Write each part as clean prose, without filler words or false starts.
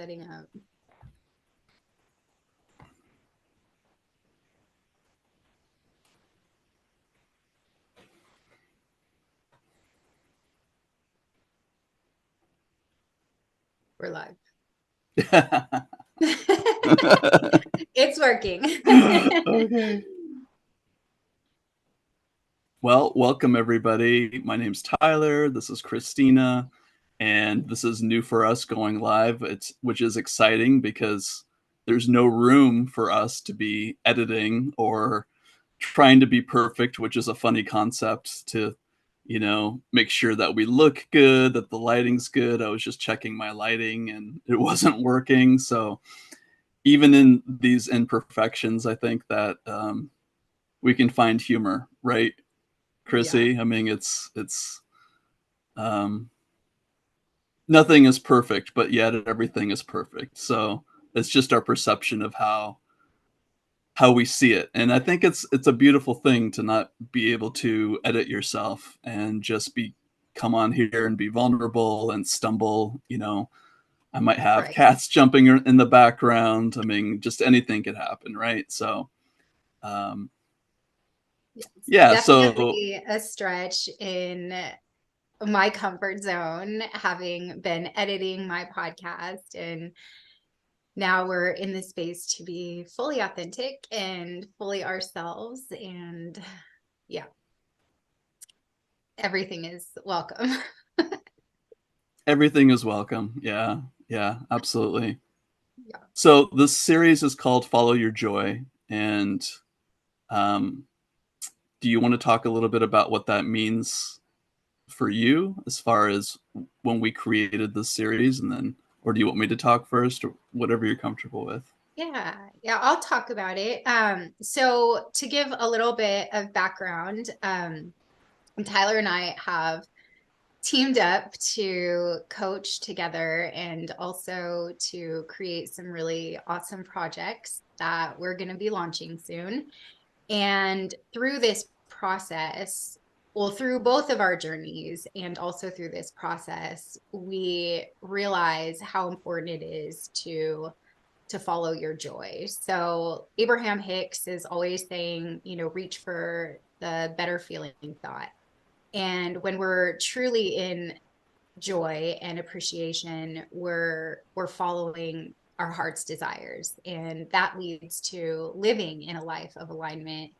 setting up. We're live. It's working. Okay. Well, welcome everybody. My name's Tyler. This is Christina, and this is new for us going live. Which is exciting because there's no room for us to be editing or trying to be perfect, which is a funny concept to, make sure that we look good, that the lighting's good. I was just checking my lighting and it wasn't working. So even in these imperfections, I think that we can find humor, right, Chrissy? Yeah. I mean, it's um, nothing is perfect, but yet everything is perfect. So it's just our perception of how we see it, and I think it's a beautiful thing to not be able to edit yourself and just come on here and be vulnerable and stumble. I might have Right. cats jumping in the background. I mean, just anything could happen, right? So um, Yes. yeah, so Definitely a stretch in my comfort zone, having been editing my podcast, and now we're in the space to be fully authentic and fully ourselves. And yeah, everything is welcome. everything is welcome. Yeah, absolutely. Yeah. So this series is called Follow Your Joy, and um, do you want to talk a little bit about what that means for you as far as when we created this series, and then, or do you want me to talk first, or whatever you're comfortable with? Yeah, I'll talk about it. So to give a little bit of background, Tyler and I have teamed up to coach together and also to create some really awesome projects that we're going to be launching soon. And through this process, well, through both of our journeys and also through this process, we realize how important it is to follow your joy. So Abraham Hicks is always saying, reach for the better feeling thought. And when we're truly in joy and appreciation, we're following our heart's desires. And that leads to living in a life of alignment,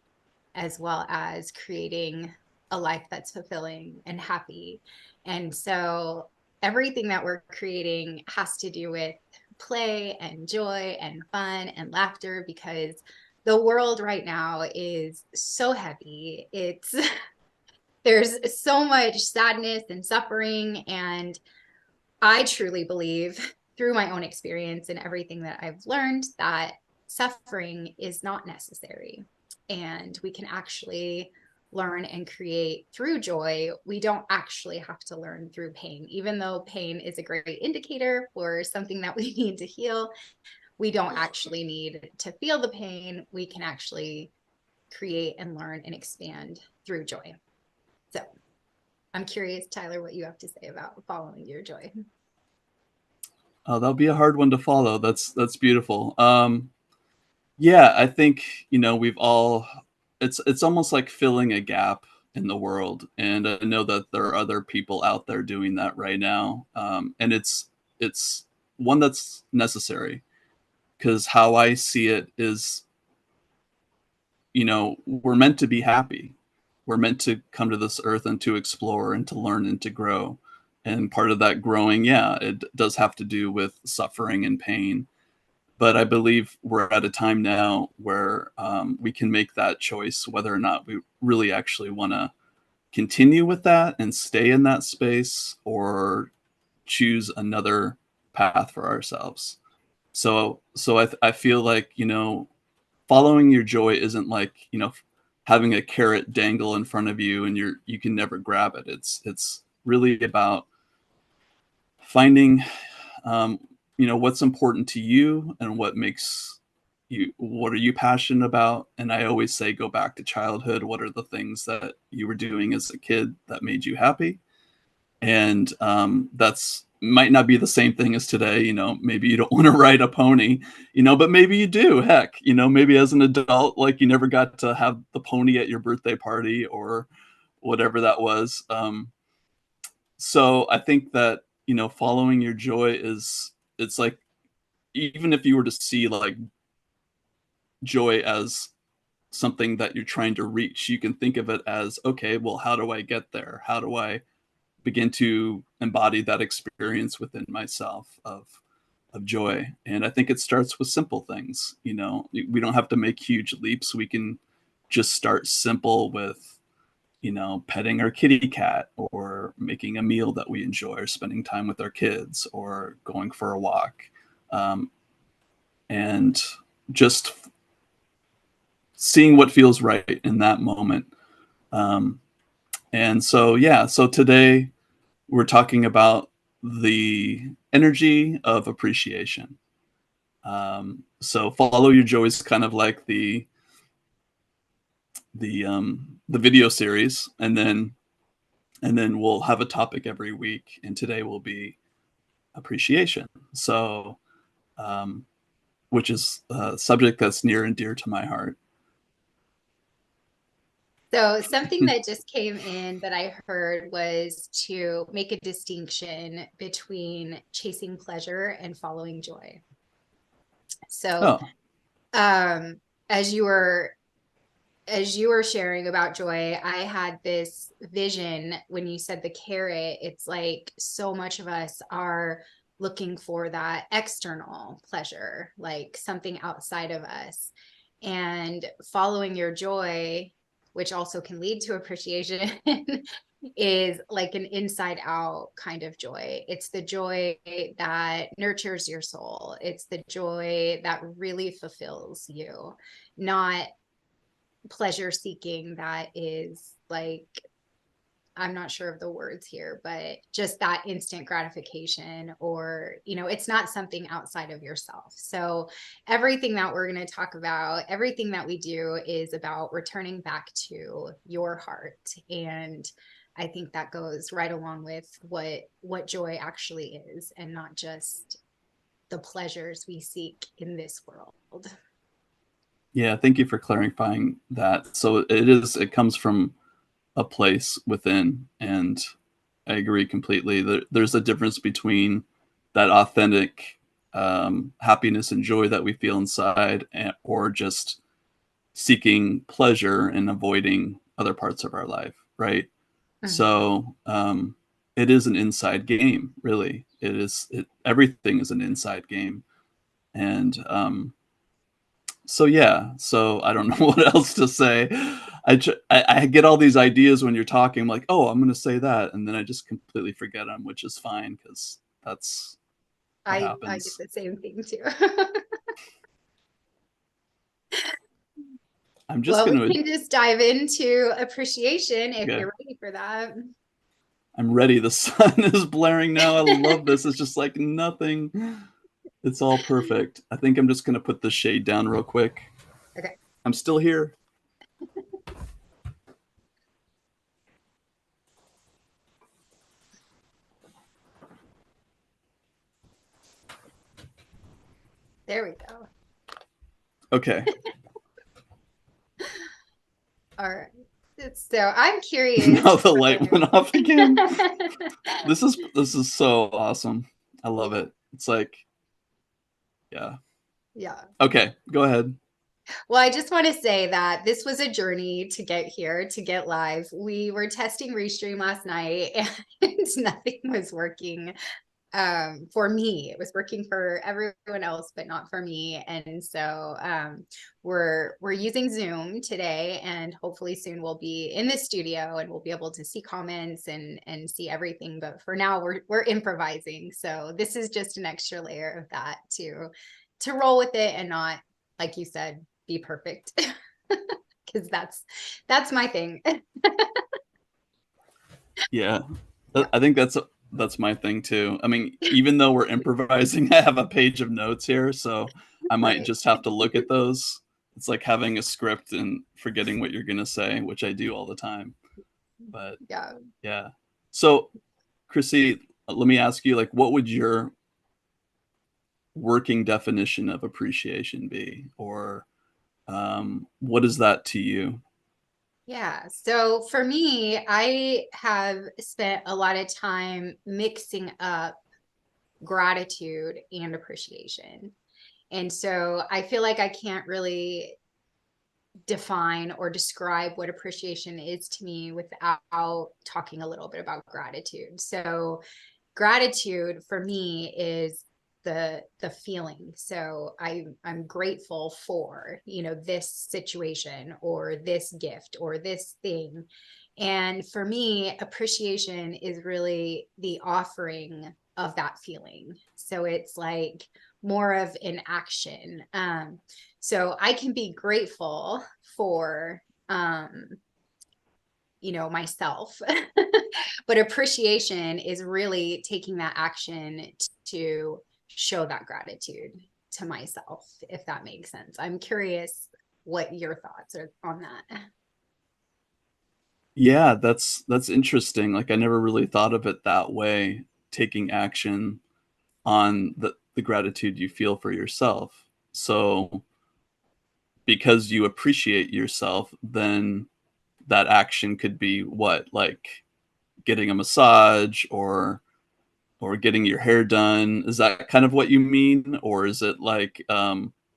as well as creating a life that's fulfilling and happy. And so everything that we're creating has to do with play and joy and fun and laughter, because the world right now is so heavy. It's there's so much sadness and suffering, and I truly believe through my own experience and everything that I've learned that suffering is not necessary, and we can actually learn and create through joy. We don't actually have to learn through pain, even though pain is a great indicator for something that we need to heal. We don't actually need to feel the pain. We can actually create and learn and expand through joy. So I'm curious, Tyler, what you have to say about following your joy. Oh, that'll be a hard one to follow. That's beautiful. Yeah, I think we've all. It's almost like filling a gap in the world, and I know that there are other people out there doing that right now, and it's one that's necessary, because how I see it is, we're meant to be happy. We're meant to come to this earth and to explore and to learn and to grow. And part of that growing, yeah, it does have to do with suffering and pain. But I believe we're at a time now where we can make that choice whether or not we really actually want to continue with that and stay in that space, or choose another path for ourselves. So I feel like, following your joy isn't like, having a carrot dangle in front of you and you can never grab it. It's really about finding what's important to you and what are you passionate about. And I always say, go back to childhood. What are the things that you were doing as a kid that made you happy? And that's might not be the same thing as today. Maybe you don't want to ride a pony, but maybe you do. Heck, maybe as an adult, like you never got to have the pony at your birthday party or whatever that was. So I think that, following your joy it's like, even if you were to see like joy as something that you're trying to reach, you can think of it as, okay, well, how do I get there? How do I begin to embody that experience within myself of joy? And I think it starts with simple things. We don't have to make huge leaps. We can just start simple with, petting our kitty cat, or making a meal that we enjoy, or spending time with our kids, or going for a walk. And just seeing what feels right in that moment. And so, yeah, so today we're talking about the energy of appreciation. So follow your joy is kind of like the video series, and then we'll have a topic every week, and today will be appreciation. So, which is a subject that's near and dear to my heart. So something that just came in that I heard was to make a distinction between chasing pleasure and following joy. So Oh, um, as you were sharing about joy, I had this vision when you said the carrot. It's like so much of us are looking for that external pleasure, like something outside of us. And following your joy, which also can lead to appreciation, is like an inside out kind of joy. It's the joy that nurtures your soul. It's the joy that really fulfills you, not pleasure seeking that is like, I'm not sure of the words here, but just that instant gratification, or, it's not something outside of yourself. So everything that we're going to talk about, everything that we do is about returning back to your heart. And I think that goes right along with what joy actually is, and not just the pleasures we seek in this world. yeah. Thank you for clarifying that. So it comes from a place within. And I agree completely. There's a difference between that authentic happiness and joy that we feel inside, or just seeking pleasure and avoiding other parts of our life, right? Mhm. So it is an inside game, really. Everything is an inside game. And so yeah, so I don't know what else to say. I get all these ideas when you're talking. I'm like, oh, I'm going to say that, and then I just completely forget them, which is fine, because that's what I get happens. the same thing too. I'm just Well, going we to can just dive into appreciation if yeah, you're ready for that. I'm ready. The sun is blaring now. I love this. It's just like nothing. It's all perfect. I think I'm just going to put the shade down real quick. Okay. I'm still here. There we go. Okay. All right. So I'm curious. Now the light went off again. This is so awesome. I love it. It's like, yeah. Yeah. Okay, go ahead. Well, I just want to say that this was a journey to get here, to get live. We were testing Restream last night and nothing was working. For me. It was working for everyone else, but not for me. And so we're using Zoom today, and hopefully soon we'll be in the studio and we'll be able to see comments and see everything. But for now, we're improvising. So this is just an extra layer of that to roll with it and not, like you said, be perfect. Because that's my thing. Yeah. Yeah, I think that's my thing too. I mean, even though we're improvising, I have a page of notes here, so I might right. just have to look at those. It's like having a script and forgetting what you're going to say, which I do all the time. But Yeah. yeah. So, Chrissy, let me ask you, like, what would your working definition of appreciation be? Or what is that to you? Yeah. So for me, I have spent a lot of time mixing up gratitude and appreciation. And so I feel like I can't really define or describe what appreciation is to me without talking a little bit about gratitude. So gratitude for me is the feeling. So I'm grateful for, this situation or this gift or this thing. And for me, appreciation is really the offering of that feeling. So it's like more of an action. So I can be grateful for myself. But appreciation is really taking that action to show that gratitude to myself, if that makes sense. I'm curious what your thoughts are on that. Yeah, that's interesting. Like I never really thought of it that way, taking action on the gratitude you feel for yourself. So because you appreciate yourself, then that action could be what, like getting a massage or getting your hair done. Is that kind of what you mean? Or is it like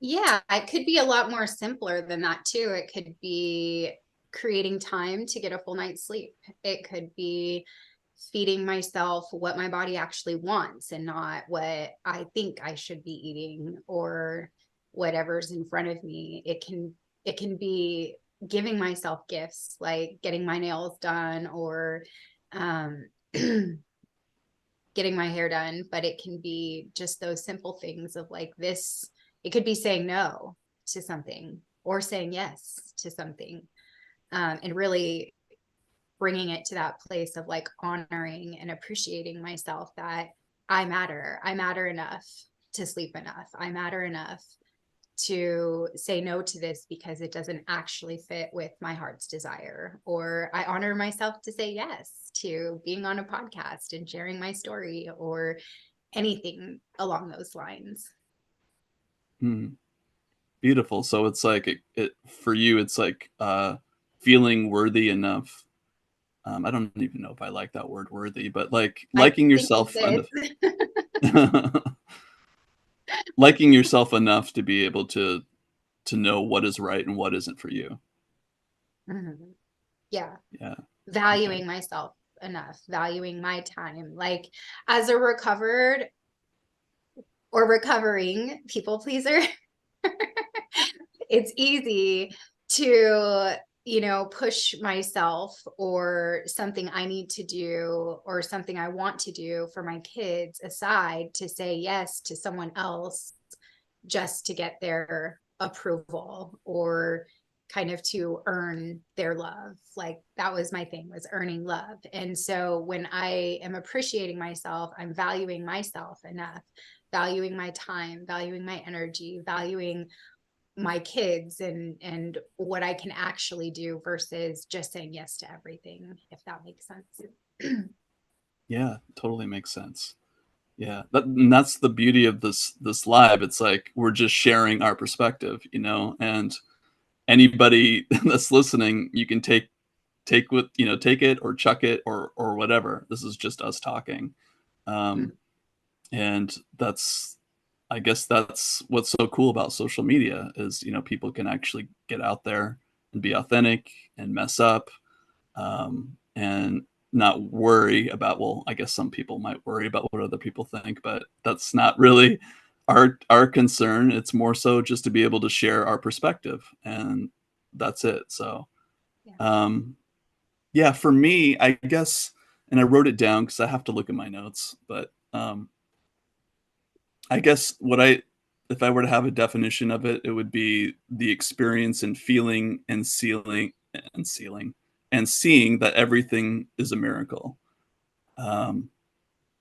Yeah, it could be a lot more simpler than that too. It could be creating time to get a full night's sleep. It could be feeding myself what my body actually wants and not what I think I should be eating or whatever's in front of me. It can be giving myself gifts like getting my nails done or um getting my hair done, but it can be just those simple things of like this. It could be saying no to something or saying yes to something, and really bringing it to that place of like honoring and appreciating myself that I matter. I matter enough to sleep enough. I matter enough to say no to this because it doesn't actually fit with my heart's desire. Or I honor myself to say yes to being on a podcast and sharing my story or anything along those lines. hmm, beautiful? So it's like it for you, it's like feeling worthy enough. I don't even know if I like that word worthy, but like I liking think it yourself enough, fits. liking yourself enough to be able to know what is right and what isn't for you. Mhm. Yeah. Yeah. Okay. Valuing myself enough, valuing my time. Like as a recovered or recovering people pleaser, it's easy to push myself or something I need to do or something I want to do for my kids aside to say yes to someone else just to get their approval or kind of to earn their love. Like that was my thing, was earning love. And so when I am appreciating myself, I'm valuing myself enough, valuing my time, valuing my energy, valuing my kids and what I can actually do versus just saying yes to everything, if that makes sense. Yeah, totally makes sense. Yeah, and that's the beauty of this live. It's like we're just sharing our perspective, and anybody that's listening, you can take with take it or chuck it or whatever. This is just us talking, and that's I guess that's what's so cool about social media is people can actually get out there and be authentic and mess up, and not worry about, well, I guess some people might worry about what other people think, but that's not really our concern. It's more so just to be able to share our perspective, and that's it. So Yeah. um yeah, for me, I guess, and I wrote it down because I have to look at my notes, but I guess if I were to have a definition of it, it would be the experience and feeling and seeing that everything is a miracle. Um,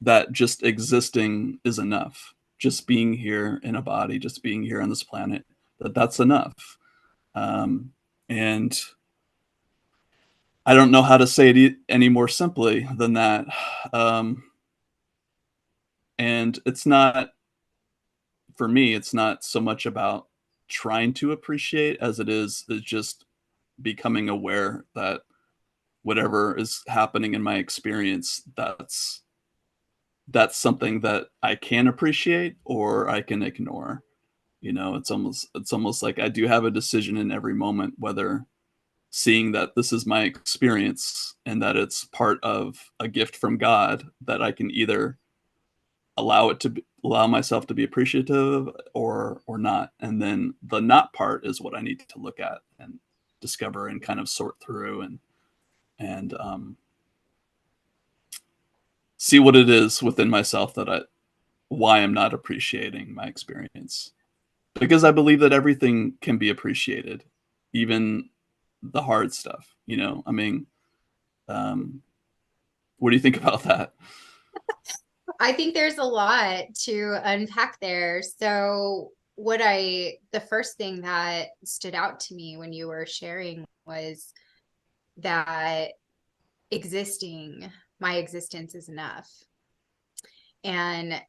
that just existing is enough. Just being here in a body, just being here on this planet, that's enough. And I don't know how to say it any more simply than that. Um, And it's not, for me, it's not so much about trying to appreciate as it is just becoming aware that whatever is happening in my experience, that's something that I can appreciate or I can ignore. You know, it's almost like I do have a decision in every moment, whether seeing that this is my experience and that it's part of a gift from God, that I can either allow myself to be appreciative or not. And then the not part is what I need to look at and discover and kind of sort through and see what it is within myself that I why I'm not appreciating my experience. Because I believe that everything can be appreciated, even the hard stuff, you know? I mean, um, what do you think about that? I think there's a lot to unpack there. So, the first thing that stood out to me when you were sharing was that existing, my existence is enough. And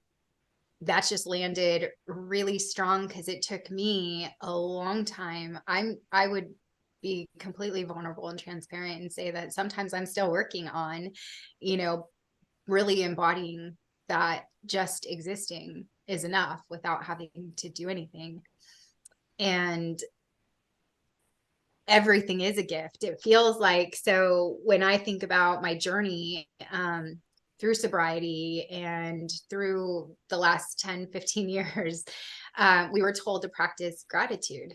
that's just landed really strong because it took me a long time. I would be completely vulnerable and transparent and say that sometimes I'm still working on, you know, really embodying that just existing is enough without having to do anything. And everything is a gift. It feels like, so when I think about my journey through sobriety and through the last 10, 15 years, we were told to practice gratitude.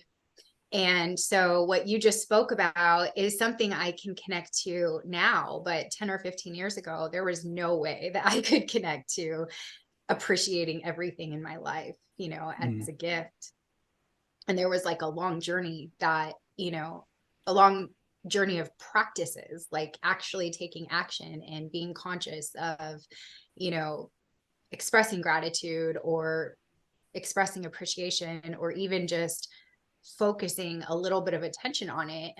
And so what you just spoke about is something I can connect to now, but 10 or 15 years ago, there was no way that I could connect to appreciating everything in my life, as Mm, a gift. And there was like a long journey that, a long journey of practices, like actually taking action and being conscious of, you know, expressing gratitude or expressing appreciation or even just focusing a little bit of attention on it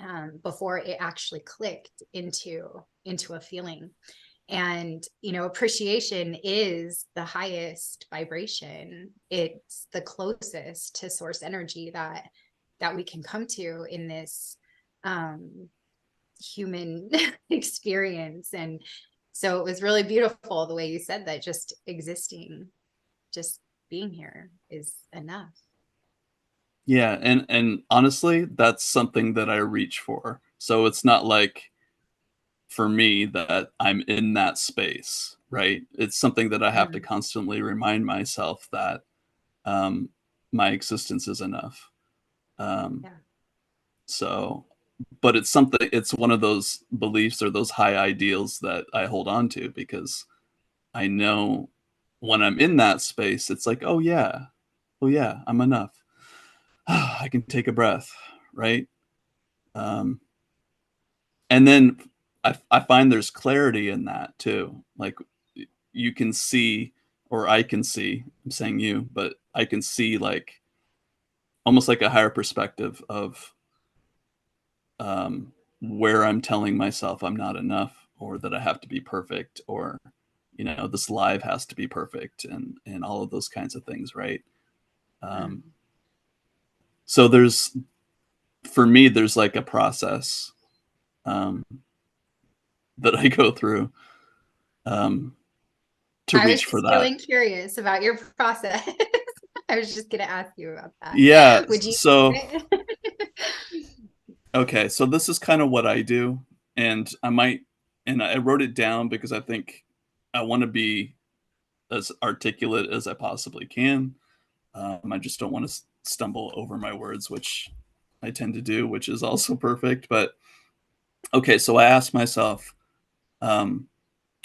before it actually clicked into a feeling. And appreciation is the highest vibration. It's the closest to source energy that we can come to in this um human experience. And so it was really beautiful the way you said that, just existing, just being here is enough. yeah, and honestly, that's something that I reach for. So it's not like for me that I'm in that space, right? It's something that I have to Mm, constantly remind myself that um, my existence is enough. Um, yeah. so, but it's one of those beliefs or those high ideals that I hold on to because I know when I'm in that space, it's like, oh yeah, I'm enough. I can take a breath, right? Um, and then I find there's clarity in that too. Like you can see, or I can see, I'm saying you, but I can see like almost like a higher perspective of where I'm telling myself I'm not enough or that I have to be perfect or, this live has to be perfect and all of those kinds of things, right? Um, Mm. so for me, there's like a process um, that I go through um, to I was reach for just that. feeling curious about your process. I was just going to ask you about that. Yeah. Would you So, share it? okay. So this is kind of what I do. And I wrote it down because I think I want to be as articulate as I possibly can. I just don't want to stumble over my words, which I tend to do, which is also perfect. But okay. So I asked myself, um,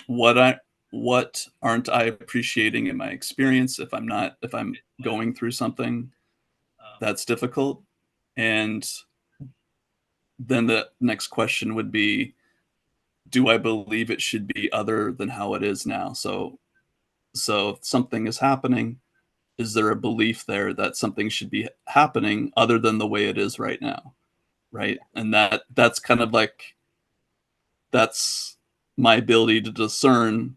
what I, what aren't I appreciating in my experience if I'm going through something that's difficult? And then the next question would be, do I believe it should be other than how it is now? So if something is happening, is there a belief there that something should be happening other than the way it is right now? Right? And that's kind of like that's my ability to discern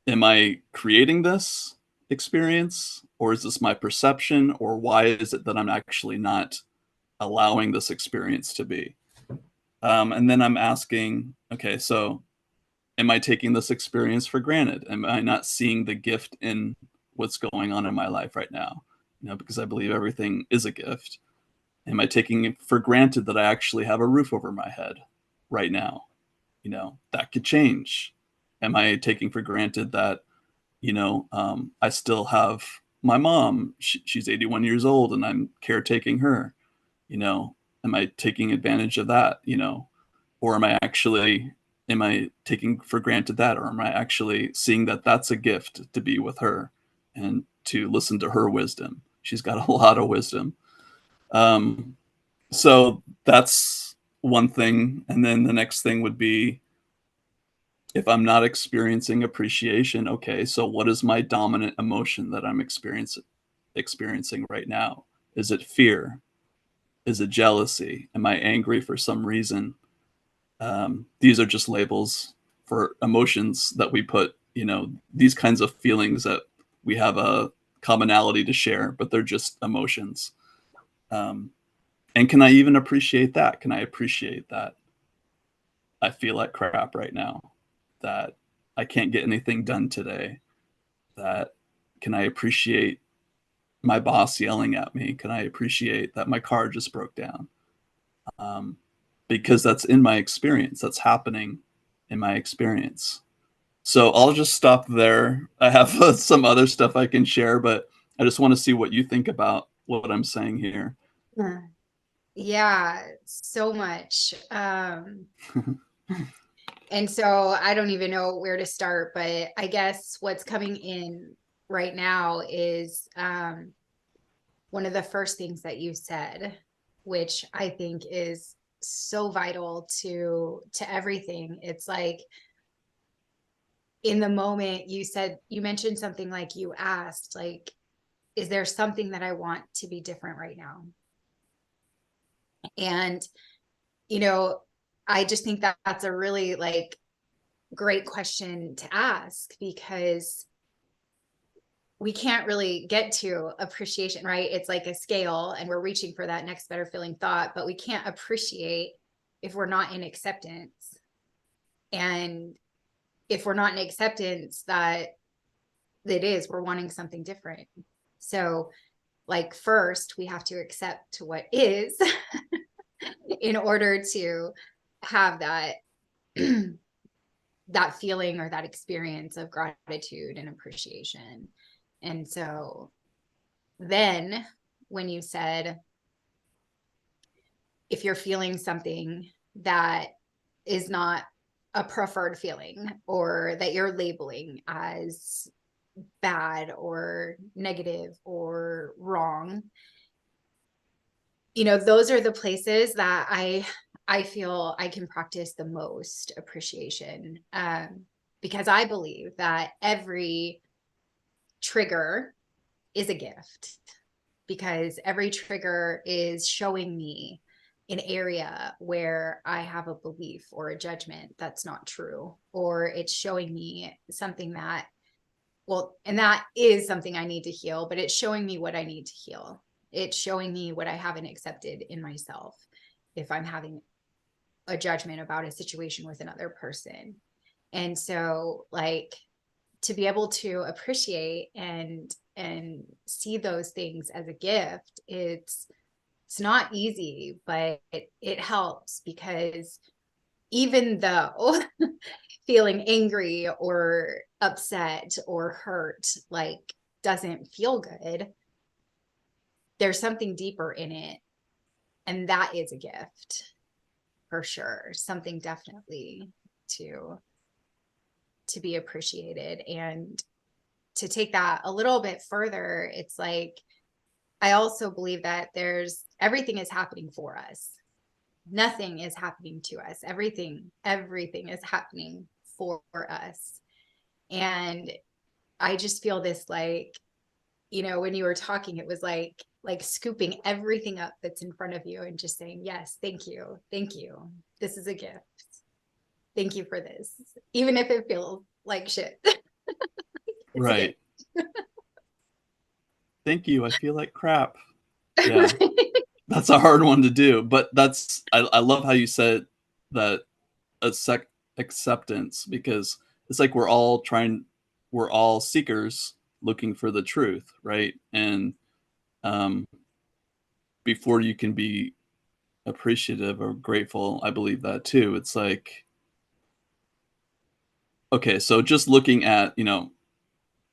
am I creating this experience, or is this my perception, or why is it that I'm actually not allowing this experience to be? And then I'm asking, okay, so am I taking this experience for granted? Am I not seeing the gift in what's going on in my life right now? Because I believe everything is a gift. Am I taking it for granted that I actually have a roof over my head right now? That could change. Am I taking for granted that, I still have my mom? She's 81 years old and I'm caretaking her. You know, am I taking advantage of that? Or am I taking for granted that, or am I actually seeing that that's a gift to be with her and to listen to her wisdom? She's got a lot of wisdom. Um, so that's one thing. And then the next thing would be, if I'm not experiencing appreciation, okay, so what is my dominant emotion that I'm experiencing right now? Is it fear? Is it jealousy? Am I angry for some reason? These are just labels for emotions that we put, these kinds of feelings that we have a commonality to share, but they're just emotions. Um, and can I even appreciate that? Can I appreciate that I feel like crap right now? That I can't get anything done today? That can I appreciate my boss yelling at me? Can I appreciate that my car just broke down? Um, because that's in my experience. That's happening in my experience. So I'll just stop there. I have some other stuff I can share, but I just want to see what you think about what I'm saying here. Yeah, so much. And so I don't even know where to start, but I guess what's coming in right now is one of the first things that you said, which I think is so vital to everything. It's like, in the moment you mentioned something like, you asked, like, is there something that I want to be different right now? And you know, I just think that that's a really like great question to ask, because we can't really get to appreciation, right? It's like a scale and we're reaching for that next better feeling thought, but we can't appreciate if we're not in acceptance. And if we're not in acceptance that we're wanting something different. So like, first we have to accept what is in order to have that that feeling or that experience of gratitude and appreciation. And so then when you said, if you're feeling something that is not a preferred feeling, or that you're labeling as bad or negative or wrong, those are the places that I feel I can practice the most appreciation, because I believe that every trigger is a gift, because every trigger is showing me an area where I have a belief or a judgment that's not true, or it's showing me something that, well, and that is something I need to heal, but it's showing me what I need to heal. It's showing me what I haven't accepted in myself. If I'm having a judgment about a situation with another person. And so, like, to be able to appreciate and see those things as a gift, it's not easy, but it helps, because even though feeling angry or upset or hurt like doesn't feel good, there's something deeper in it, and that is a gift for sure. Something definitely to to be appreciated. And to take that a little bit further, it's like, I also believe that there's everything is happening for us. Nothing is happening to us. Everything is happening for us. And I just feel this, like, when you were talking, it was like scooping everything up that's in front of you and just saying, yes, thank you. Thank you. This is a gift. Thank you for this. Even if it feels like shit. It's a Right. gift. Thank you. I feel like crap. Yeah. That's a hard one to do, but I love how you said that a sec acceptance, because it's like we're all seekers looking for the truth, right? And um, before you can be appreciative or grateful, I believe that too. It's like, okay, so just looking at,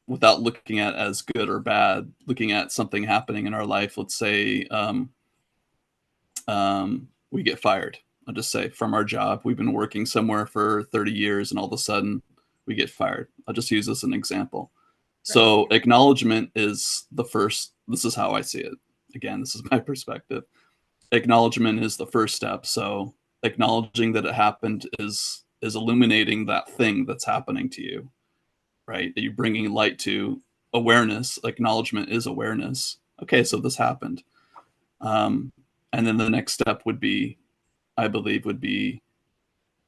without looking at as good or bad, looking at something happening in our life, let's say we get fired. I'll just say from our job. We've been working somewhere for 30 years and all of a sudden we get fired. I'll just use this as an example. Right. So, acknowledgement is the first, this is how I see it. Again, this is my perspective. Acknowledgement is the first step. So, acknowledging that it happened is illuminating that thing that's happening to you, right? That you're bringing light to. Awareness. Acknowledgement is awareness. Okay, so this happened. Um, and then the next step would be, I believe, would be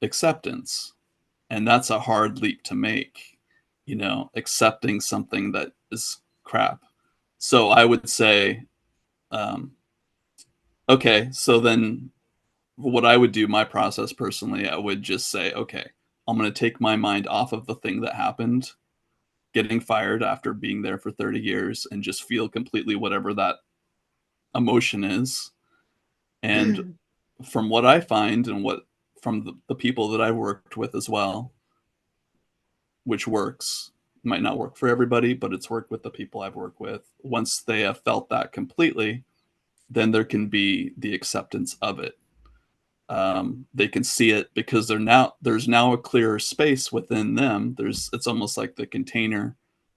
acceptance. And that's a hard leap to make, accepting something that is crap. So I would say, um, okay, so then what I would do, my process personally, I would just say, okay, I'm going to take my mind off of the thing that happened, getting fired after being there for 30 years, and just feel completely whatever that emotion is. And from what I find and what from the people that I've worked with as well, which works, might not work for everybody, but it's worked with the people I've worked with. Once they have felt that completely, then there can be the acceptance of it. They can see it because there's now a clearer space within them. It's almost like the container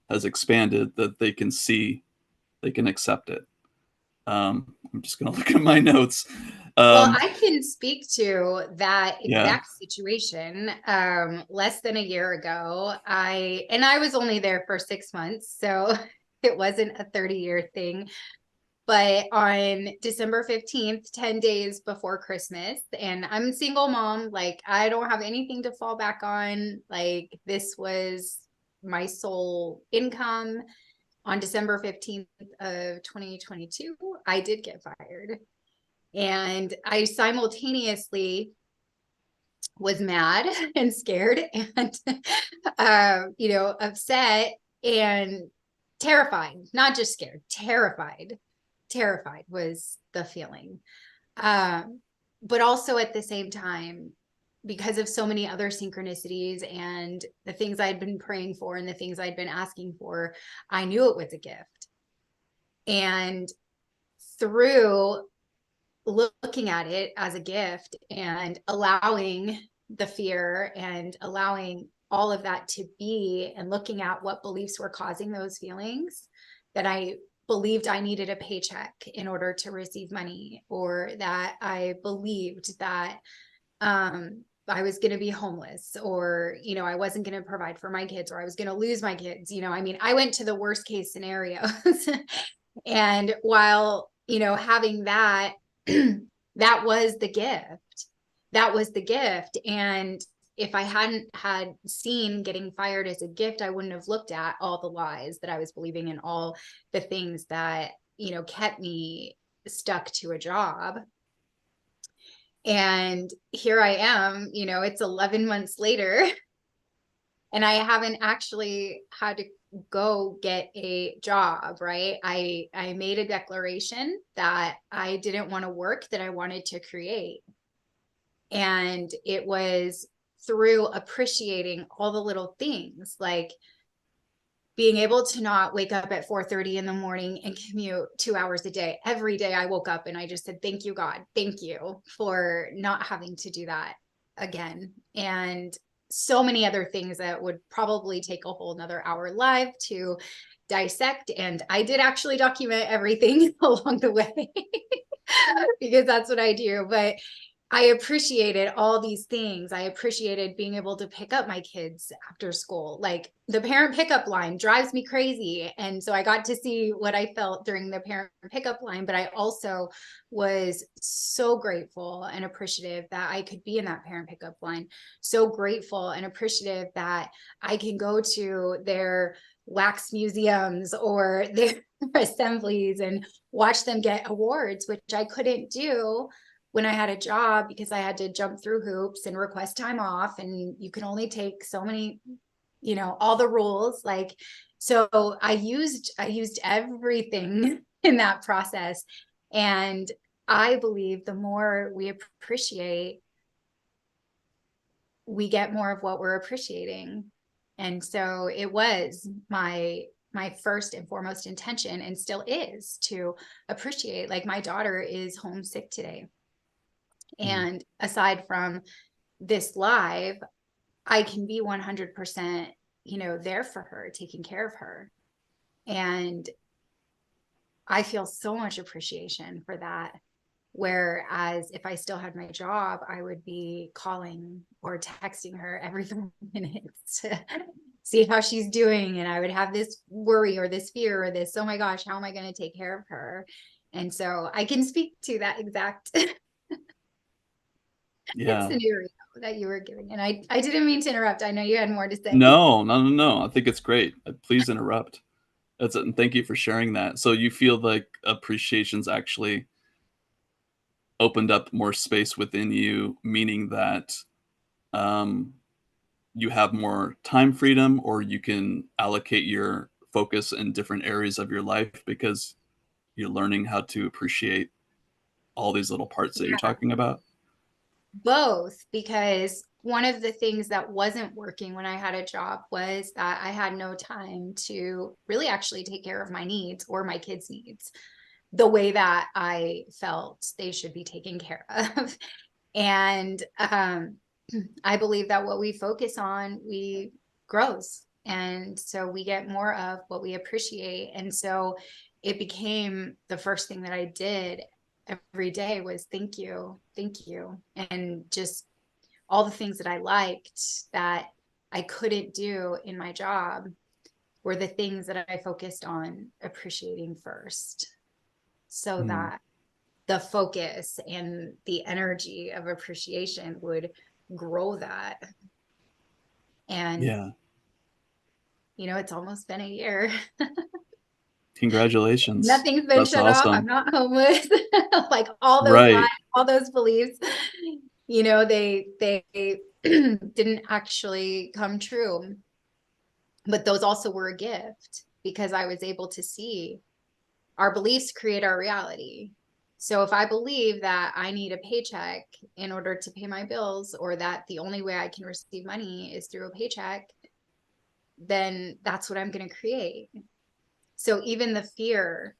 has expanded that they can see, they can accept it. I'm just gonna look at my notes. Well, Um, I can speak to that yeah, exact situation. Less than a year ago, I was only there for 6 months, so it wasn't a 30-year thing. But on December 15th, 10 days before Christmas, and I'm a single mom, like I don't have anything to fall back on. Like this was my sole income. On December 15th of 2022, I did get fired. And I simultaneously was mad and scared and upset and terrified, not just scared, terrified was the feeling. But also at the same time, because of so many other synchronicities and the things I'd been praying for and the things I'd been asking for, I knew it was a gift. And through looking at it as a gift and allowing the fear and allowing all of that to be, and looking at what beliefs were causing those feelings, that I believed I needed a paycheck in order to receive money, or that I believed that I was going to be homeless, or, I wasn't going to provide for my kids, or I was going to lose my kids. I mean, I went to the worst case scenarios. And while, having that, that was the gift. That was the gift. And if I hadn't had seen getting fired as a gift, I wouldn't have looked at all the lies that I was believing and all the things that, kept me stuck to a job. And here I am, it's 11 months later, and I haven't actually had to go get a job, right? I made a declaration that I didn't want to work, that I wanted to create. And it was through appreciating all the little things, like being able to not wake up at 4:30 in the morning and commute 2 hours a day. Every day I woke up and I just said, thank you, God. Thank you for not having to do that again. And so many other things that would probably take a whole nother hour live to dissect. And I did actually document everything along the way because that's what I do. But I appreciated all these things. I appreciated being able to pick up my kids after school. Like the parent pickup line drives me crazy. And so I got to see what I felt during the parent pickup line, but I also was so grateful and appreciative that I could be in that parent pickup line. So grateful and appreciative that I can go to their wax museums or their assemblies and watch them get awards, which I couldn't do when I had a job because I had to jump through hoops and request time off, and you can only take so many, all the rules. Like, so I used everything in that process. And I believe the more we appreciate, we get more of what we're appreciating. And so it was my first and foremost intention, and still is, to appreciate. Like my daughter is homesick today. Mm. And aside from this live, I can be 100%, there for her, taking care of her. And I feel so much appreciation for that. Whereas if I still had my job, I would be calling or texting her every 3 minutes to see how she's doing. And I would have this worry or this fear or this, oh my gosh, how am I going to take care of her? And so I can speak to that exact Yeah. scenario that you were giving. And I didn't mean to interrupt. I know you had more to say. No, no, no, no. I think it's great. Please interrupt. That's it. And thank you for sharing that. So you feel like appreciation's actually opened up more space within you, meaning that um, you have more time freedom, or you can allocate your focus in different areas of your life because you're learning how to appreciate all these little parts that you're Yeah, talking about. both, because one of the things that wasn't working when I had a job was that I had no time to really actually take care of my needs or my kids' needs the way that I felt they should be taken care of. And I believe that what we focus on, we grows. And so we get more of what we appreciate. And so it became the first thing that I did every day was thank you. And just all the things that I liked that I couldn't do in my job were the things that I focused on appreciating first, so Mm, that the focus and the energy of appreciation would grow that. And, yeah. it's almost been a year. Congratulations. Nothing's been That's shut off. I'm awesome. not homeless. Like all those lies, Right. all those beliefs, they didn't actually come true. But those also were a gift because I was able to see our beliefs create our reality. So if I believe that I need a paycheck in order to pay my bills, or that the only way I can receive money is through a paycheck, then that's what I'm going to create. So even the fear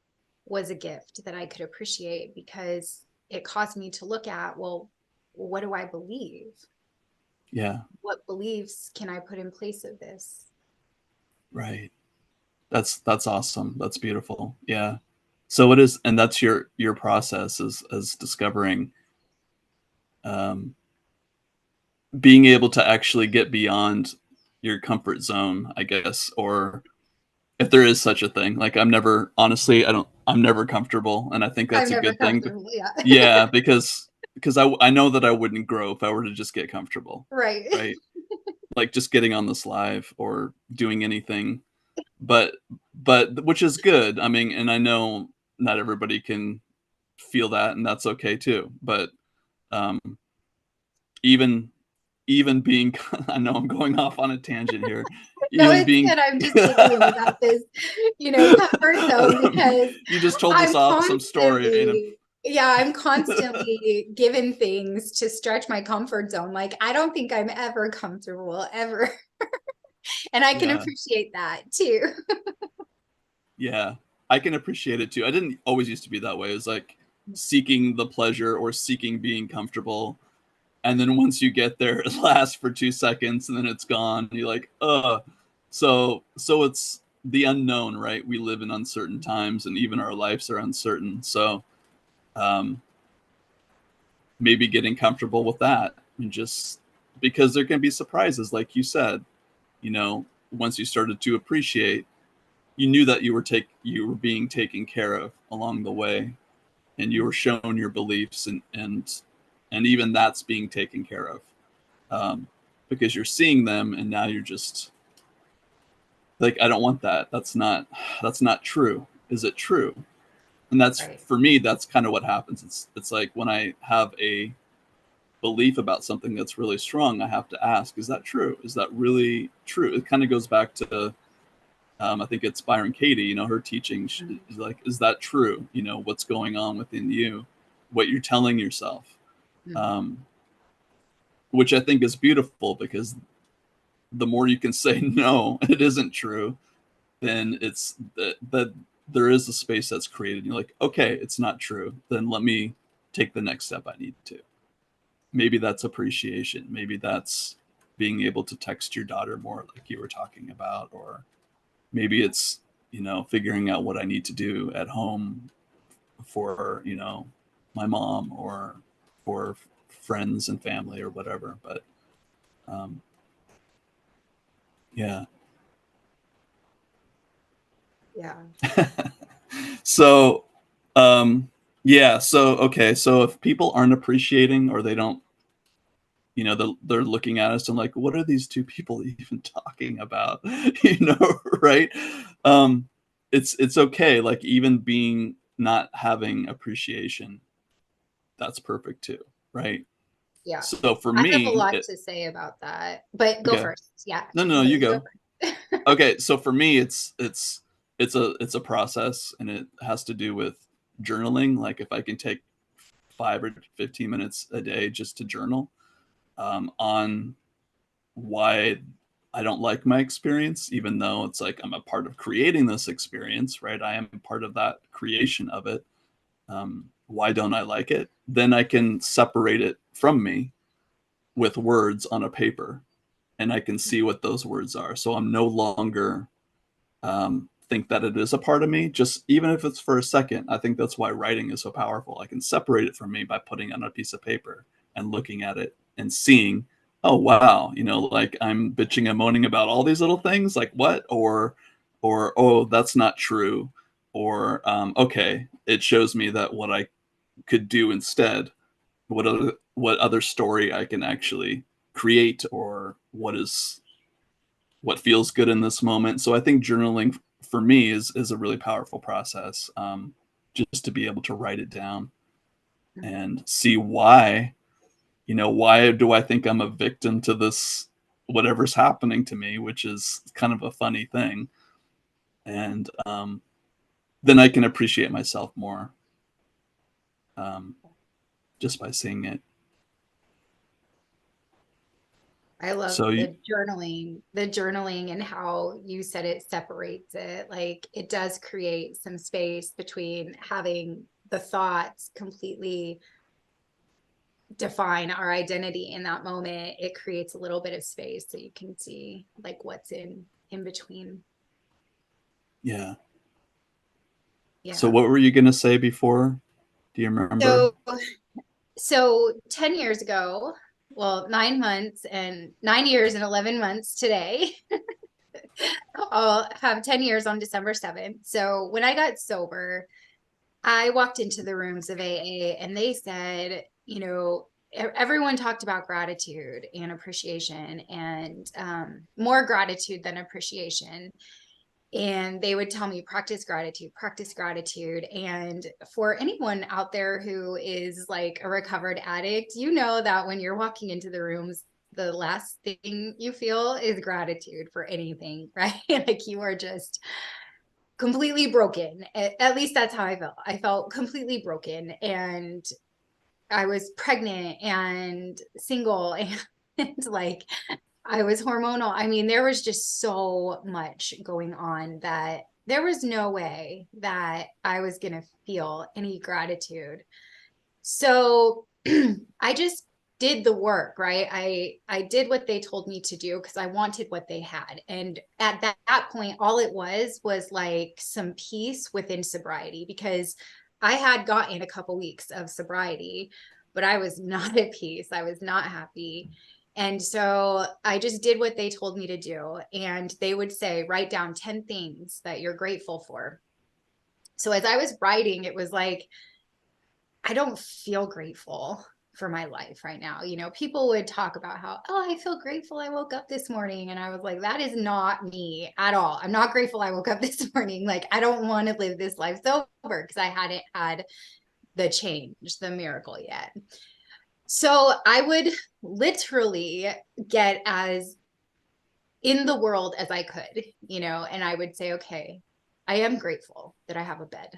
was a gift that I could appreciate because it caused me to look at, well, what do I believe? Yeah. What beliefs can I put in place of this? Right. That's awesome. That's beautiful. Yeah. So it is, and that's your process is discovering, um, being able to actually get beyond your comfort zone, I guess, or if there is such a thing. Like I'm never, honestly, I'm never comfortable, and I think I'm that's a never good thing. comfortable. Yeah. Yeah, because I know that I wouldn't grow if I were to just get comfortable, Right. right? Like just getting on this live or doing anything, but which is good. I mean, and I know not everybody can feel that, and that's okay too. But um, even even being, I know I'm going off on a tangent here. No, Even it's being, good. I'm just giggling about this, comfort zone, because you just told this I'm awesome story, and I'm constantly given things to stretch my comfort zone. Like, I don't think I'm ever comfortable, ever. And I can yeah, appreciate that too. yeah, I can appreciate it too. I didn't always used to be that way. It was like seeking the pleasure or seeking being comfortable. And then once you get there, it lasts for 2 seconds and then it's gone. You're like, so it's the unknown, right? We live in uncertain Mm-hmm. times, and even our lives are uncertain. So, um, maybe getting comfortable with that, and just because there can be surprises, like you said, you know, once you started to appreciate, you knew that you were being taken care of along the way, and you were shown your beliefs, and even that's being taken care of, um, because you're seeing them, and now you're just like, I don't want that. That's not true. Is it true? And that's, Right. for me, that's kind of what happens. It's like when I have a belief about something that's really strong, I have to ask, is that true? Is that really true? It kind of goes back to, I think it's Byron Katie, her teaching is like, is that true? What's going on within you, what you're telling yourself, Mm-hmm. um, which I think is beautiful, because the more you can say, no, it isn't true, then it's that there is a space that's created. You're like, okay, it's not true. Then let me take the next step I need to. Maybe that's appreciation. Maybe that's being able to text your daughter more, like you were talking about, or maybe it's, figuring out what I need to do at home for, my mom, or for friends and family, or whatever. But um, yeah. Yeah. So, yeah. So, okay. So if people aren't appreciating, or they don't, they're looking at us and like, what are these two people even talking about? Right? Um, it's okay. Like, even being not having appreciation, that's perfect too, right? Yeah. So for I have a me, lot to say about that, but go okay. first. Yeah. No, no, no, No, you you go go. first. Okay, so for me, it's a process, and it has to do with journaling. Like, if I can take 5 or 15 minutes a day just to journal, on why I don't like my experience, even though it's like I'm a part of creating this experience, right? I am part of that creation of it. Why don't I like it? Then I can separate it from me with words on a paper, and I can see what those words are. So I'm no longer, think that it is a part of me, just even if it's for a second. I think that's why writing is so powerful. I can separate it from me by putting it on a piece of paper and looking at it and seeing, oh wow, like, I'm bitching and moaning about all these little things, like, what? Or oh, that's not true. Or, okay, it shows me that what I could do instead, what other story I can actually create, or what feels good in this moment. So I think journaling for me is a really powerful process, just to be able to write it down and see why. Why do I think I'm a victim to this, whatever's happening to me, which is kind of a funny thing. And then I can appreciate myself more, um, just by seeing it. I love So the journaling and how you said it separates it. Like it does create some space between having the thoughts completely define our identity in that moment. It creates a little bit of space so you can see like what's in between. yeah. So Yeah. what were you gonna say before? Do you remember? So so 10 years ago, well, 9 months and 9 years and 11 months today, I'll have 10 years on December 7th. So when I got sober, I walked into the rooms of AA and they said, everyone talked about gratitude and appreciation and more gratitude than appreciation. And they would tell me, practice gratitude, practice gratitude. And for anyone out there who is like a recovered addict, you know that when you're walking into the rooms, the last thing you feel is gratitude for anything, right? Like you are just completely broken. At least that's how I felt. I felt completely broken. And I was pregnant and single and like I was hormonal. I mean, there was just so much going on that there was no way that I was going to feel any gratitude. So I just did the work, right? I did what they told me to do because I wanted what they had. And at that point, all it was like some peace within sobriety because I had gotten a couple weeks of sobriety, but I was not at peace. I was not happy. And so I just did what they told me to do. And they would say, write down 10 things that you're grateful for. So as I was writing, it was like, I don't feel grateful for my life right now. You know, people would talk about how, oh, I feel grateful I woke up this morning. And I was like, that is not me at all. I'm not grateful I woke up this morning. Like, I don't want to live this life sober because I hadn't had the change, the miracle yet. So I would literally get as in the world as I could, you know, and I would say, okay, I am grateful that I have a bed.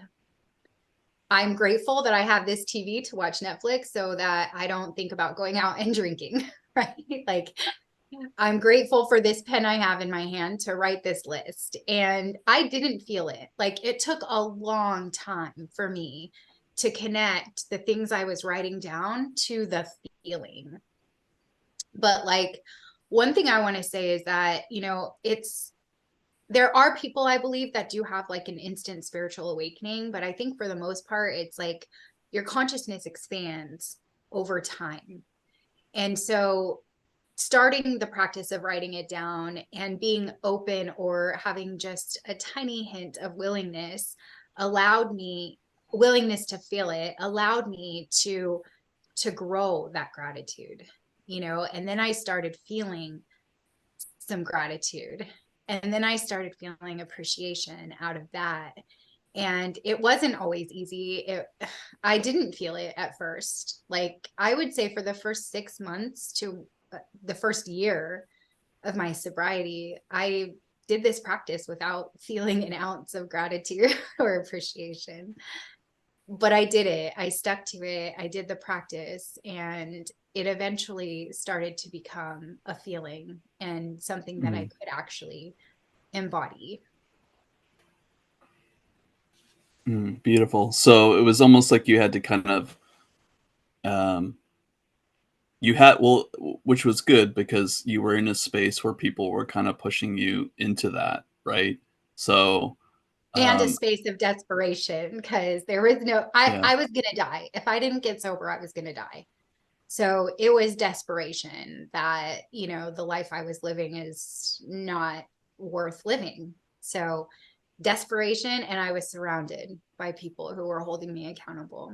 I'm grateful that I have this TV to watch Netflix so that I don't think about going out and drinking, right? Like, I'm grateful for this pen I have in my hand to write this list. And I didn't feel it. Like, it took a long time for me to connect the things I was writing down to the feeling. But, like, one thing I want to say is that, you know, there are people I believe that do have like an instant spiritual awakening, but I think for the most part, it's like your consciousness expands over time. And so starting the practice of writing it down and being open or having just a tiny hint of allowed me willingness to feel it, allowed me to grow that gratitude, you know. And then I started feeling some gratitude. And then I started feeling appreciation out of that. And it wasn't always easy. I didn't feel it at first. Like, I would say for the first 6 months to the first year of my sobriety, I did this practice without feeling an ounce of gratitude or appreciation. But I did it. I stuck to it. I did the practice, and it eventually started to become a feeling and something that I Mm, could actually embody. beautiful. So it was almost like you had to kind of um, you had well, which was good because you were in a space where people were kind of pushing you into that, right? So, And a um, space of desperation because there was no, I, yeah, I was going to die. If I didn't get sober, I was going to die. So it was desperation that, you know, the life I was living is not worth living. So desperation, and I was surrounded by people who were holding me accountable.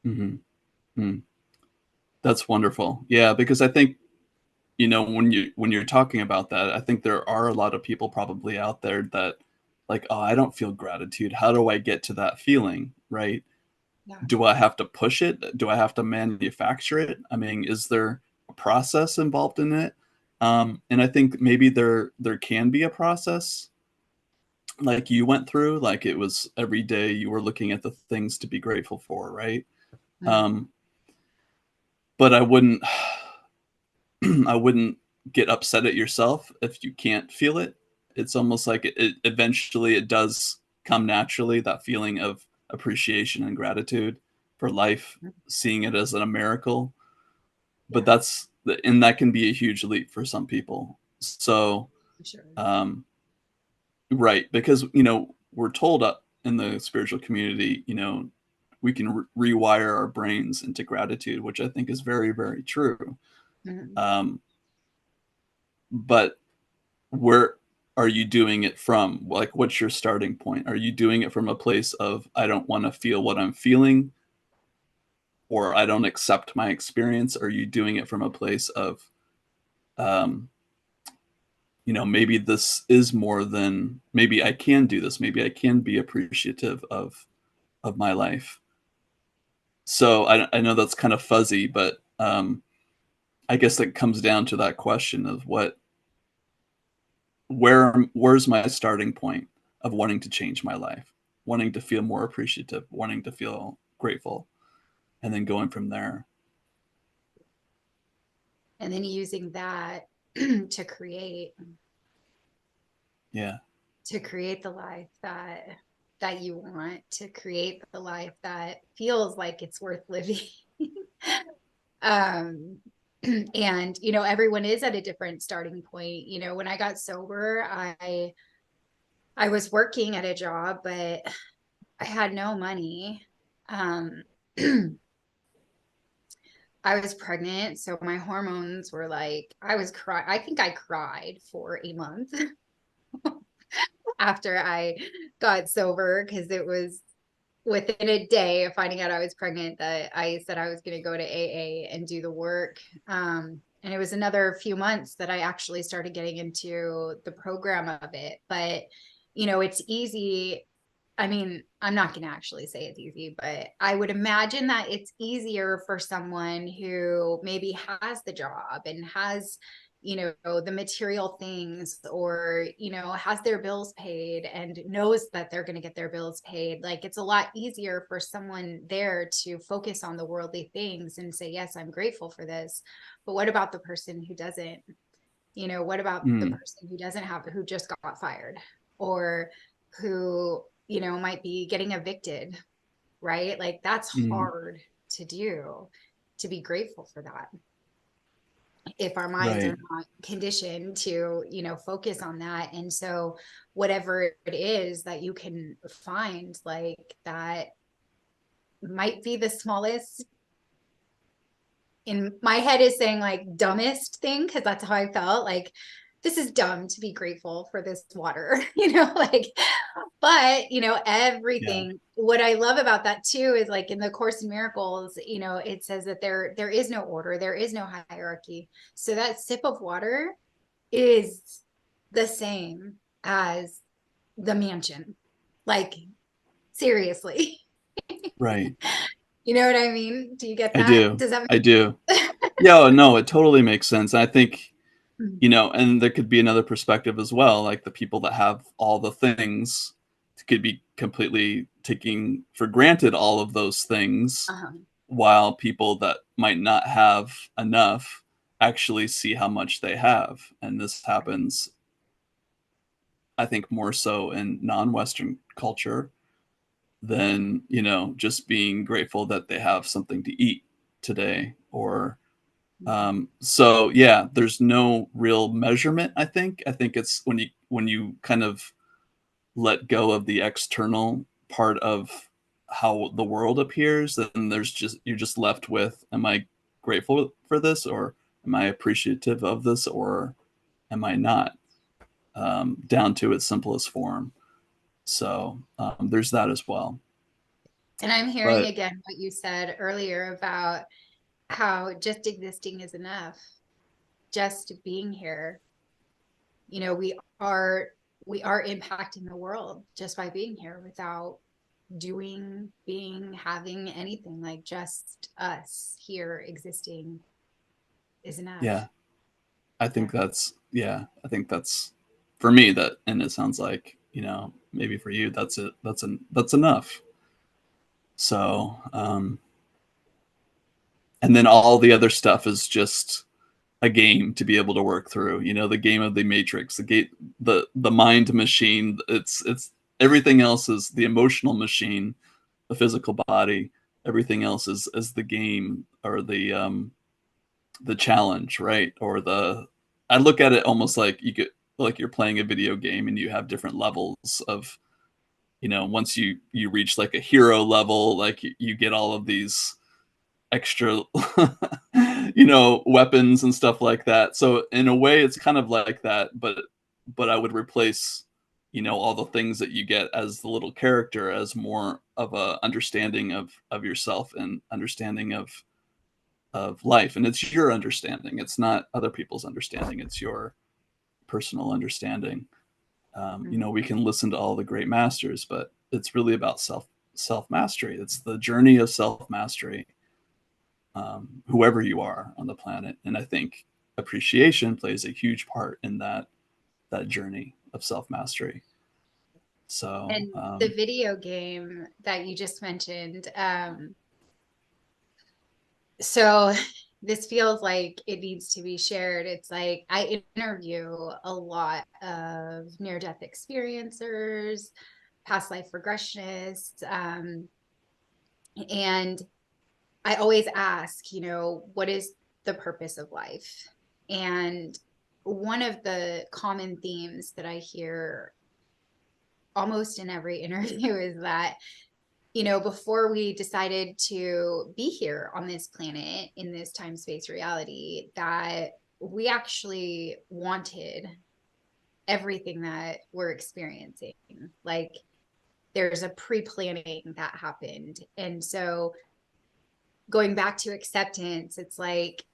mhm, mm, that's wonderful. Yeah, because I think, when you're talking about that, I think there are a lot of people probably out there that like, "Oh, I don't feel gratitude. How do I get to that feeling?" Right? Yeah. Do I have to push it? Do I have to manufacture it? I mean, is there a process involved in it? And I think maybe there can be a process like you went through, like it was every day you were looking at the things to be grateful for, right? Mhm. Um, but I wouldn't I wouldn't get upset at yourself if you can't feel it. It's almost like it eventually it does come naturally, that feeling of appreciation and gratitude for life, seeing it as a miracle. But Yeah, and that can be a huge leap for some people. So, for sure. um, right, because we're told in the spiritual community, we can rewire our brains into gratitude, which I think is very, very true. Mhm. Um, but where are you doing it from? Like, what's your starting point? Are you doing it from a place of I don't want to feel what I'm feeling, or I don't accept my experience? Are you doing it from a place of um, maybe this is more than maybe I can do this. Maybe I can be appreciative of my life. So I know that's kind of fuzzy, but I guess it comes down to that question of where's my starting point of wanting to change my life, wanting to feel more appreciative, wanting to feel grateful, and then going from there. And then using that to create Yeah. the life that you want, to create the life that feels like it's worth living. um and you know, everyone is at a different starting point. You know, when I got sober, I was working at a job, but I had no money. um I was pregnant, so my hormones were like, I think I cried for a month after I got sober, because it was within a day of finding out I was pregnant that I said I was going to go to AA and do the work. And it was another few months that I actually started getting into the program of it. But, it's easy. I mean, I'm not going to actually say it's easy, but I would imagine that it's easier for someone who maybe has the job and has, the material things, or, has their bills paid and knows that they're going to get their bills paid. Like, it's a lot easier for someone there to focus on the worldly things and say, yes, I'm grateful for this. But what about the person who doesn't? What about the Mm, person who doesn't have, who just got fired, or who, might be getting evicted, right? Like, that's mm, hard to do, to be grateful for that, if our minds right. are not conditioned to, focus on that. And so whatever it is that you can find, like, that might be the smallest, in my head is saying like dumbest thing, because that's how I felt, like, this is dumb to be grateful for this water, like, but Yeah. everything, what I love about that too is, like, in the Course in Miracles, it says that there is no order, there is no hierarchy. So that sip of water is the same as the mansion, like, seriously. Right. You know what I mean? Do you get I that? do. Does that I make do. Yeah, oh, no, it totally makes sense. I think, sense? and there could be another perspective as well, like the people that have all the things could be completely taking for granted all of those things, Uh-huh. while people that might not have enough actually see how much they have. And this happens, I think, more so in non-Western culture than, just being grateful that they have something to eat today. Or so yeah, there's no real measurement. I think it's when you kind of let go of the external part of how the world appears, then you're just left with, am I grateful for this, or am I appreciative of this, or am I not? Down to its simplest form. So there's that as well. And I'm hearing But again what you said earlier about how just existing is enough, just being here. We are impacting the world just by being here, without doing, being, having anything. Like, just us here existing is enough. yeah, I Yeah. think that's yeah, I think that's for me that, and it sounds like, maybe for you that's it. That's enough. So and then all the other stuff is just a game to be able to work through. The game of the matrix, the mind machine. It's everything else is the emotional machine, the physical body. Everything else is the game, or the challenge, right? Or the I look at it almost like you're playing a video game and you have different levels of, once you reach like a hero level, like you get all of these extra weapons and stuff like that. So in a way it's kind of like that, but I would replace, all the things that you get as the little character as more of a understanding of yourself, and understanding of life. And it's your understanding, it's not other people's understanding, it's your personal understanding. We can listen to all the great masters, but it's really about self mastery. It's the journey of self mastery, whoever you are on the planet. And I think appreciation plays a huge part in that journey of self mastery. So And the video game that you just mentioned, so this feels like it needs to be shared. It's like, I interview a lot of near-death experiencers, past life regressionists, and I always ask, what is the purpose of life? And one of the common themes that I hear almost in every interview is that, before we decided to be here on this planet in this time space reality, that we actually wanted everything that we're experiencing. Like, there's a pre-planning that happened. And so going back to acceptance, it's like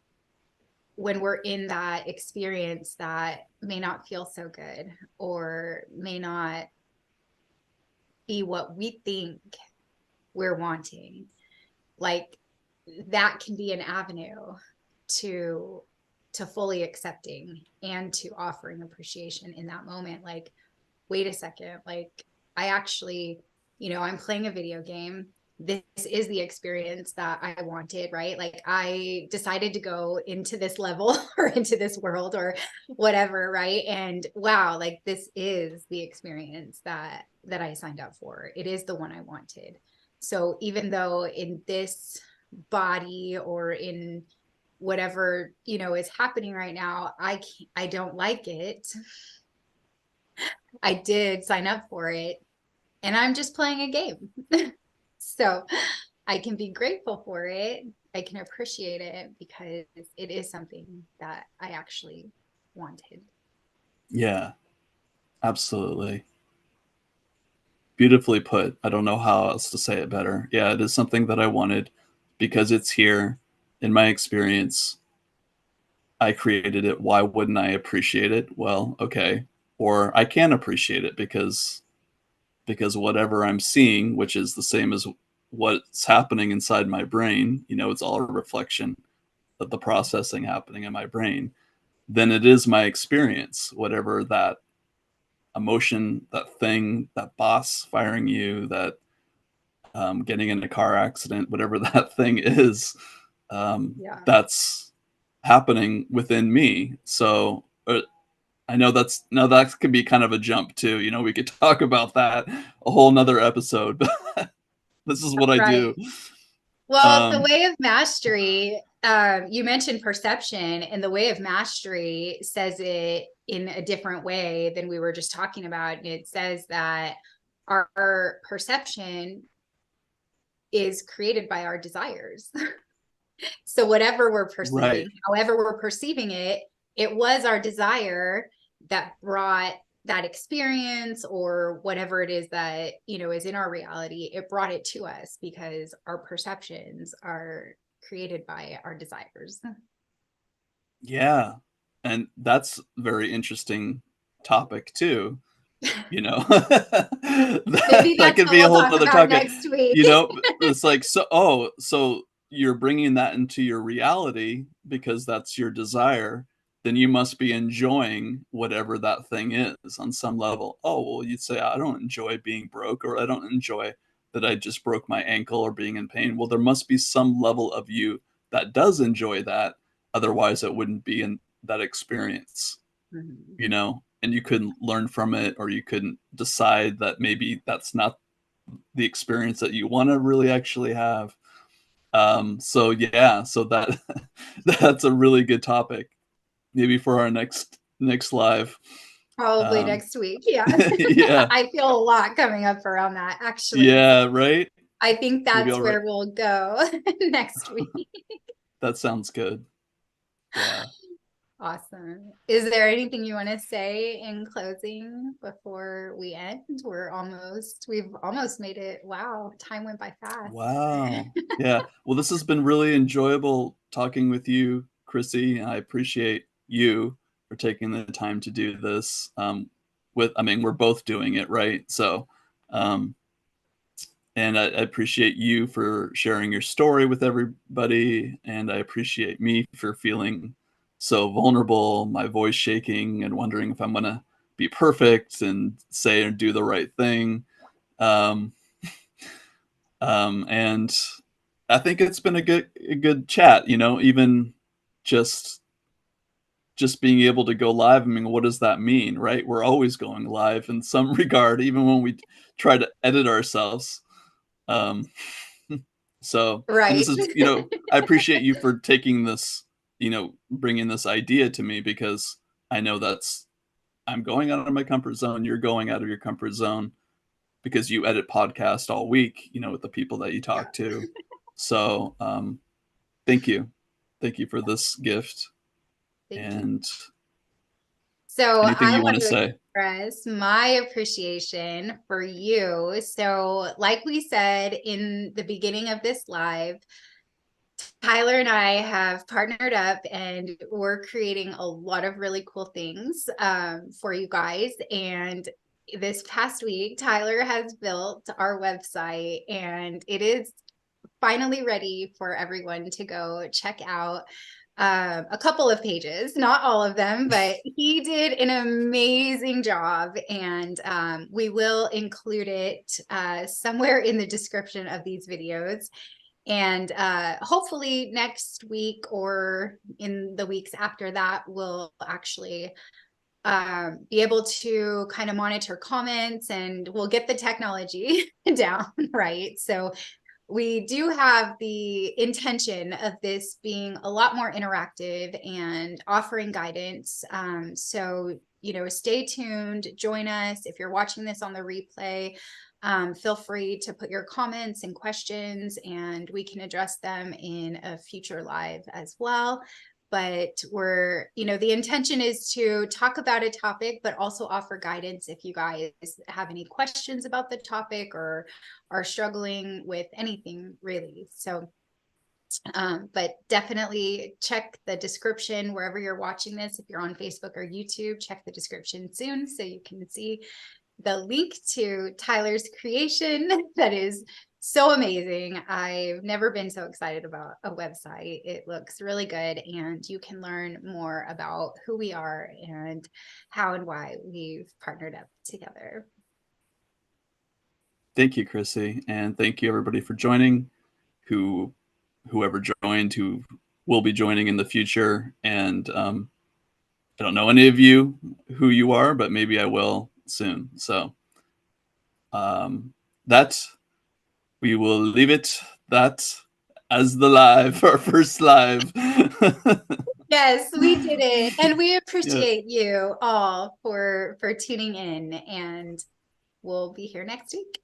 when we're in that experience that may not feel so good or may not be what we think we're wanting, like that can be an avenue to fully accepting and to offering appreciation in that moment. Like, wait a second, like I actually, I'm playing a video game. This is the experience that I wanted, right? Like, I decided to go into this level or into this world or whatever, right? And wow, like this is the experience that I signed up for. It is the one I wanted. So even though in this body or in whatever, is happening right now, I don't like it. I did sign up for it and I'm just playing a game. So I can be grateful for it. I can appreciate it because it is something that I actually wanted. Yeah, absolutely. Beautifully put. I don't know how else to say it better. Yeah, it is something that I wanted because it's here in my experience. I created it. Why wouldn't I appreciate it? Well, okay. Or I can appreciate it because whatever I'm seeing, which is the same as what's happening inside my brain, it's all a reflection of the processing happening in my brain, then it is my experience, whatever that emotion, that thing, that boss firing you, that getting in a car accident, whatever that thing is, Yeah. that's happening within me. So I know that could be kind of a jump too. We could talk about that a whole nother episode, but this is what I do. Right. Well, the Um, way of mastery, you mentioned perception, and the way of mastery says it in a different way than we were just talking about. And it says that our perception is created by our desires. So whatever we're right. perceiving, however we're perceiving it, it was our desire that brought that experience or whatever it is that, is in our reality. It brought it to us because our perceptions are created by our desires. Yeah. And that's a very interesting topic too. that, Maybe that that's could what be a we'll whole talk nother about topic. next week. It's like, so you're bringing that into your reality because that's your desire, then you must be enjoying whatever that thing is on some level. Oh, well, you'd say, I don't enjoy being broke, or I don't enjoy that I just broke my ankle or being in pain. Well, there must be some level of you that does enjoy that. Otherwise, it wouldn't be in that experience, Mhm. and you couldn't learn from it, or you couldn't decide that maybe that's not the experience that you want to really actually have. So yeah, so that that's a really good topic, maybe for our next live. Probably um next week. Yeah. yeah, I feel a lot coming up around that, actually. So yeah, right. I think Maybe that's I'll write. where we'll go next week. That sounds good. Yeah. Awesome. Is there anything you want to say in closing before we end? We've almost made it. Wow, time went by fast. Wow. Yeah. Well, this has been really enjoyable talking with you, Chrissy. I appreciate you for taking the time to do this. I mean, we're both doing it, right? So, um, and I appreciate you for sharing your story with everybody. And I appreciate me for feeling so vulnerable, my voice shaking, and wondering if I'm going to be perfect and say and do the right thing. Um, and I think it's been a good chat, even just just being able to go live. I mean, what does that mean, right? We're always going live in some regard, even when we try to edit ourselves. Um, and this Right. is, I appreciate you for taking this, bringing this idea to me, because I know I'm going out of my comfort zone. You're going out of your comfort zone. because you edit podcast all week, with the people that you Yeah. talk to. So thank you. Thank you for this gift. Thank you. And So anything I you want want to to say? express my appreciation for you. So, like we said in the beginning of this live, Tyler and I have partnered up and we're creating a lot of really cool things for you guys. And this past week, Tyler has built our website and it is finally ready for everyone to go check out a couple of pages, not all of them, but he did an amazing job. And we will include it somewhere in the description of these videos. And hopefully next week or in the weeks after that, we'll actually be able to kind of monitor comments and we'll get the technology down, right? So we do have the intention of this being a lot more interactive and offering guidance. So, stay tuned, join us. If you're watching this on the replay, feel free to put your comments and questions and we can address them in a future live as well. But the intention is to talk about a topic, but also offer guidance if you guys have any questions about the topic or are struggling with anything really. So, but definitely check the description wherever you're watching this. If you're on Facebook or YouTube, check the description soon so you can see the link to Tyler's creation. That is so amazing. I've never been so excited about a website. It looks really good and you can learn more about who we are and how and why we've partnered up together. Thank you, Chrissy, and thank you everybody for joining. Whoever joined, who will be joining in the future, and I don't know any of you who you are, but maybe I will soon. So that we will leave it that as the live, our first live. Yes, we did it. And we Yeah. appreciate you all for tuning in and we'll be here next week.